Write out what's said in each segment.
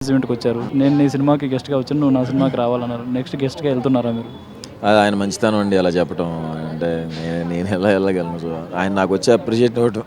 ఈవెంట్కి వచ్చారు. నేను నీ సినిమాకి గెస్ట్గా వచ్చాను, నువ్వు నా సినిమాకి రావాలన్నారు. నెక్స్ట్ గెస్ట్గా వెళ్తున్నారా మీరు? అది ఆయన మంచితనం అండి అలా చెప్పడం. అంటే నేను ఎలా వెళ్ళగలను. సో ఆయన నాకు వచ్చి అప్రిషియేట్ ఇవ్వటం,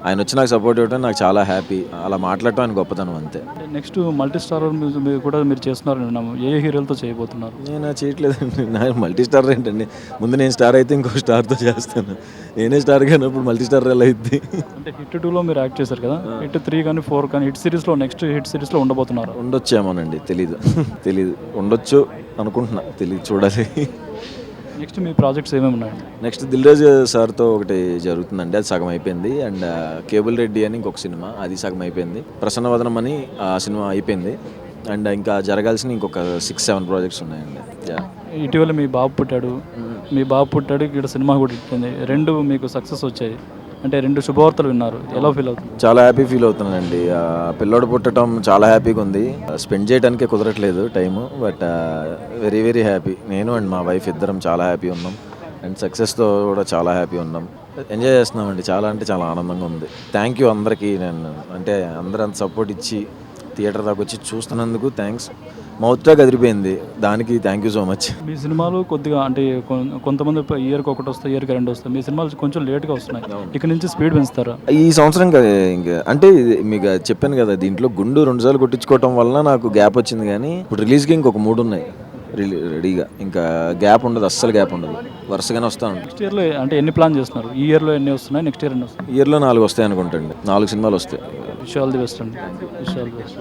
ఆయన వచ్చి నాకు సపోర్ట్ ఇవ్వటం నాకు చాలా హ్యాపీ. అలా మాట్లాడటం ఆయన గొప్పతనం అంతే. నెక్స్ట్ మల్టీ స్టార్ మీరు కూడా మీరు చేస్తున్నారు విన్నాము. ఏ హీరోలతో చేయబోతున్నారు? నేను చేయట్లేదండి. నా మల్టీ స్టార్ ఏంటండి, ముందు నేను స్టార్ అయితే ఇంకో స్టార్తో చేస్తాను. నేనే స్టార్ కానప్పుడు మల్టీ స్టార్ ఎలా అయింది? అంటే హిట్ 2లో మీరు యాక్ట్ చేశారు కదా, హిట్ 3 కానీ 4 కానీ హిట్ సిరీస్లో నెక్స్ట్ హిట్ సిరీస్లో ఉండబోతున్నారు. ఉండొచ్చేమోనండి, తెలీదు ఉండొచ్చు అనుకుంటున్నా, తెలియదు, చూడాలి. నెక్స్ట్ మీ ప్రాజెక్ట్స్ ఏమేమి ఉన్నాయి? నెక్స్ట్ దిల్రాజు సార్తో ఒకటి జరుగుతుందండి, అది సగం అయిపోయింది. అండ్ కేబుల్ రెడ్డి అని ఇంకొక సినిమా, అది సగం అయిపోయింది. ప్రసన్నవదనం అని ఆ సినిమా అయిపోయింది. అండ్ ఇంకా జరగాల్సిన ఇంకొక 6-7 ప్రాజెక్ట్స్ ఉన్నాయండి. ఇటీవల మీ బాబు పుట్టాడు, ఇక్కడ సినిమా కూడా ఇట్టింది. 2 మీకు సక్సెస్ వచ్చాయి, అంటే 2 శుభవార్తలు విన్నారు. ఎలా ఫీల్ అవుతుంది? చాలా హ్యాపీ ఫీల్ అవుతున్నానండి. పిల్లోడు పుట్టడం చాలా హ్యాపీగా ఉంది. స్పెండ్ చేయడానికే కుదరట్లేదు time, but very very happy. నేను అండ్ మా వైఫ్ ఇద్దరం చాలా హ్యాపీ ఉన్నాం. అండ్ సక్సెస్తో కూడా చాలా హ్యాపీ ఉన్నాం. ఎంజాయ్ చేస్తున్నామండి. చాలా అంటే చాలా ఆనందంగా ఉంది. థ్యాంక్ యూ అందరికీ. నేను అంటే అందరూ అంత సపోర్ట్ ఇచ్చి థియేటర్ దాకా వచ్చి చూస్తున్నందుకు థ్యాంక్స్. మౌత్గా కదిరిపోయింది, దానికి థ్యాంక్ యూ సో మచ్. మీ సినిమాలు కొద్దిగా అంటే కొంతమంది ఇయర్కి ఒకటి వస్తాయి, ఇయర్కి 2 వస్తాయి. మీ సినిమాలు కొంచెం లేట్గా వస్తున్నాయి. ఇక్కడ నుంచి స్పీడ్ పెంచుతారా? ఈ సంవత్సరం ఇంకా అంటే మీకు చెప్పాను కదా, దీంట్లో గుండు 2 సార్లు కొట్టించుకోవటం వలన నాకు గ్యాప్ వచ్చింది. కానీ ఇప్పుడు రిలీజ్కి ఇంకొక 3 ఉన్నాయి రెడీగా. ఇంకా గ్యాప్ ఉండదు, అస్సలు గ్యాప్ ఉండదు, వరుసగానే వస్తాను. నెక్స్ట్ ఇయర్లో అంటే ఎన్ని ప్లాన్ చేస్తున్నారు? ఈ ఇయర్లో ఎన్ని వస్తున్నాయి, నెక్స్ట్ ఇయర్ ఎన్ని వస్తాయి? ఇయర్లో 4 వస్తాయి అనుకుంటండి. 4 సినిమాలు వస్తాయి. విష్ ఆల్ ది బెస్ట్ అండి. Wish all the best.